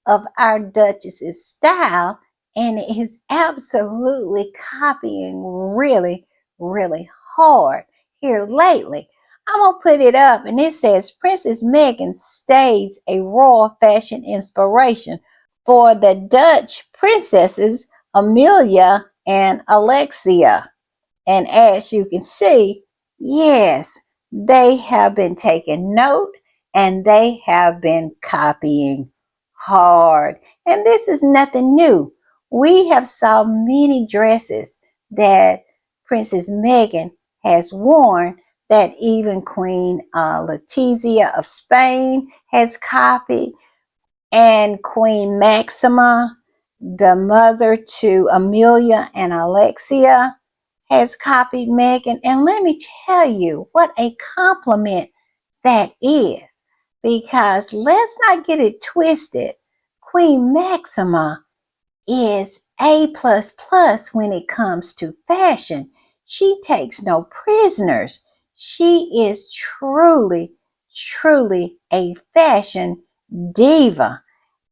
of our Duchess's style and is absolutely copying really, really hard here lately. I'm going to put it up, and it says Princess Meghan stays a royal fashion inspiration for the Dutch princesses Amelia and Alexia. And as you can see, yes, they have been taking note and they have been copying hard. And this is nothing new. We have saw many dresses that Princess Meghan has worn that even Queen Letizia of Spain has copied, and Queen Maxima. the mother to Amelia and Alexia, has copied Meghan. And let me tell you what a compliment that is. Because let's not get it twisted. Queen Maxima is A plus plus when it comes to fashion. She takes no prisoners. She is truly, truly a fashion diva.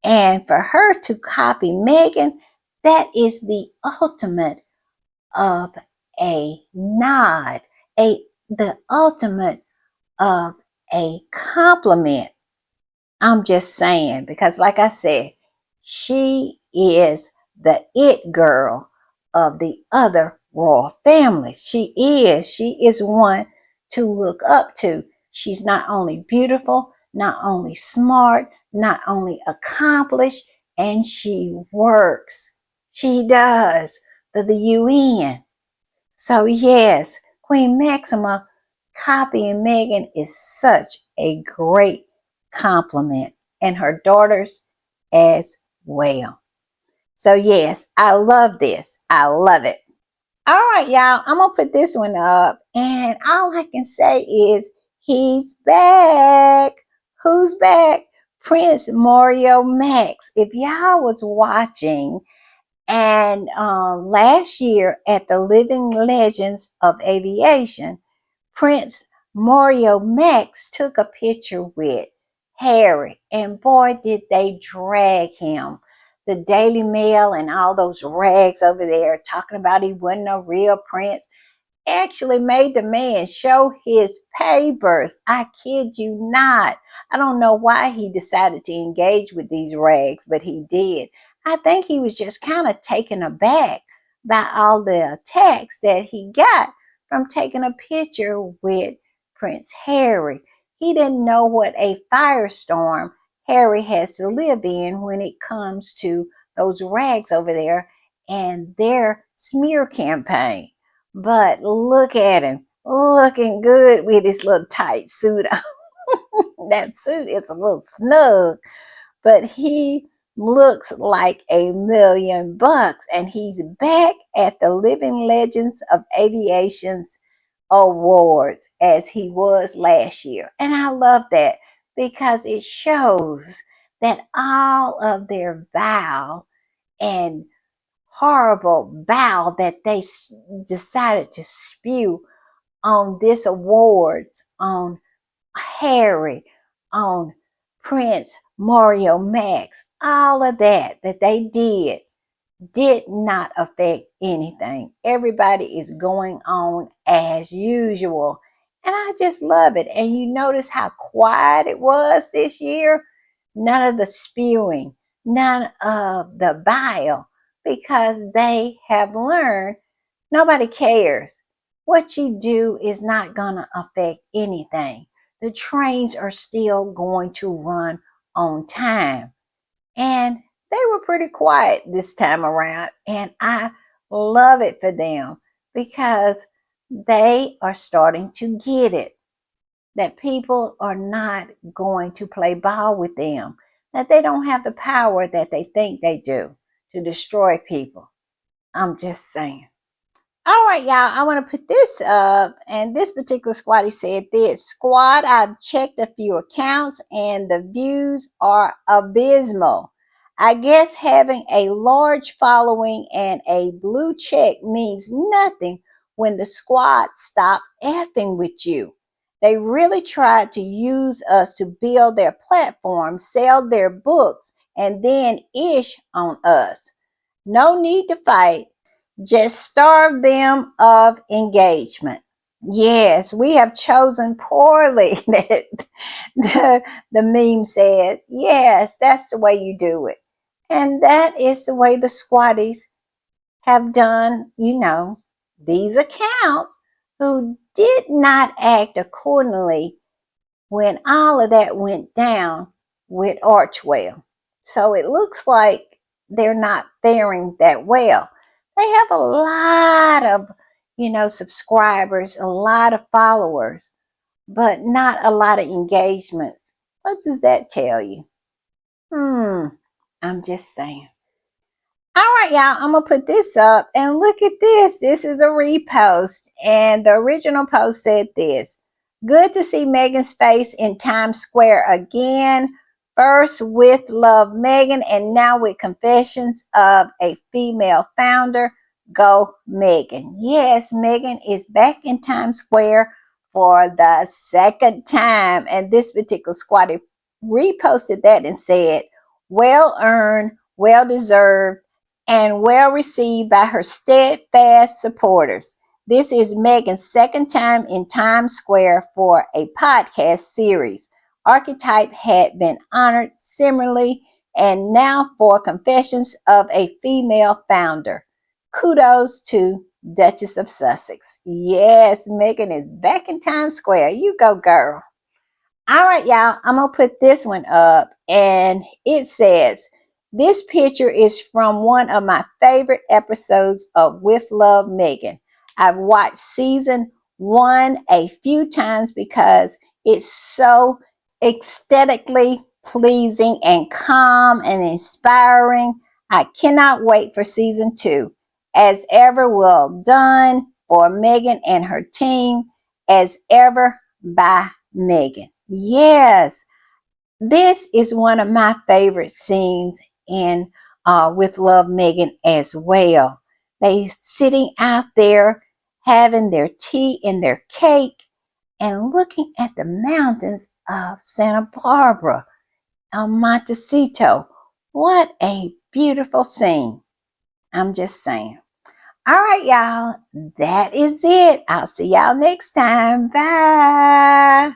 And for her to copy Meghan, that is the ultimate of a nod, the ultimate of a compliment. I'm just saying, because like I said, she is the it girl of the other royal family. She is one to look up to. She's not only beautiful, not only smart, not only accomplished, and she works. She does for the UN. So yes, Queen Maxima copying Meghan is such a great compliment, and her daughters as well. So yes, I love this. I love it. All right, y'all, I'm gonna put this one up, and all I can say is he's back. Who's back? Prince Mario Max. If y'all was watching, and last year at the Living Legends of Aviation, Prince Mario Max took a picture with Harry, and boy, did they drag him. The Daily Mail and all those rags over there talking about he wasn't a real prince actually made the man show his papers. I kid you not. I don't know why he decided to engage with these rags, but he did. I think he was just kind of taken aback by all the attacks that he got from taking a picture with Prince Harry. He didn't know what a firestorm Harry has to live in when it comes to those rags over there and their smear campaign. But look at him, looking good with his little tight suit on. That suit is a little snug, but he looks like $1,000,000. And he's back at the Living Legends of Aviation's awards as he was last year. And I love that because it shows that all of their vow and horrible vow that they decided to spew on this awards on Harry, on Prince Mario Max, all of that they did not affect anything. Everybody is going on as usual. And I just love it. And you notice how quiet it was this year? None of the spewing, none of the bile, because they have learned nobody cares. What you do is not going to affect anything. The trains are still going to run on time. And they were pretty quiet this time around. And I love it for them because they are starting to get it. That people are not going to play ball with them. That they don't have the power that they think they do to destroy people. I'm just saying. All right, y'all, I want to put this up. And this particular squad, he said this: Squad, I've checked a few accounts and the views are abysmal. I guess having a large following and a blue check means nothing when the squad stop effing with you. They really tried to use us to build their platform, sell their books, and then ish on us. No need to fight, just starve them of engagement. Yes, we have chosen poorly. The meme said, yes, that's the way you do it. And that is the way the squatties have done, these accounts who did not act accordingly when all of that went down with Archwell. So it looks like they're not faring that well. They have a lot of, subscribers, a lot of followers, but not a lot of engagements. What does that tell you? I'm just saying. All right, y'all, I'm gonna put this up and look at this. This is a repost, and the original post said this: good to see Meghan's face in Times Square again. First with Love Meghan, and now with Confessions of a Female Founder. Go Meghan. Yes, Meghan is back in Times Square for the second time, and this particular squatty reposted that and said, well earned, well deserved, and well received by her steadfast supporters. This is Meghan's second time in Times Square for a podcast series. Archetype had been honored similarly, and now for Confessions of a Female Founder. Kudos to Duchess of Sussex. Yes, Meghan is back in Times Square. You go, girl. All right, y'all, I'm going to put this one up, and it says, this picture is from one of my favorite episodes of With Love Meghan. I've watched season 1 a few times because it's so aesthetically pleasing and calm and inspiring. I cannot wait for season 2. As ever, well done for Meghan and her team. As ever, by Meghan. Yes, this is one of my favorite scenes in With Love Meghan as well. They sitting out there having their tea and their cake and looking at the mountains of Santa Barbara, Montecito. What a beautiful scene. I'm just saying. All right, y'all. That is it. I'll see y'all next time. Bye.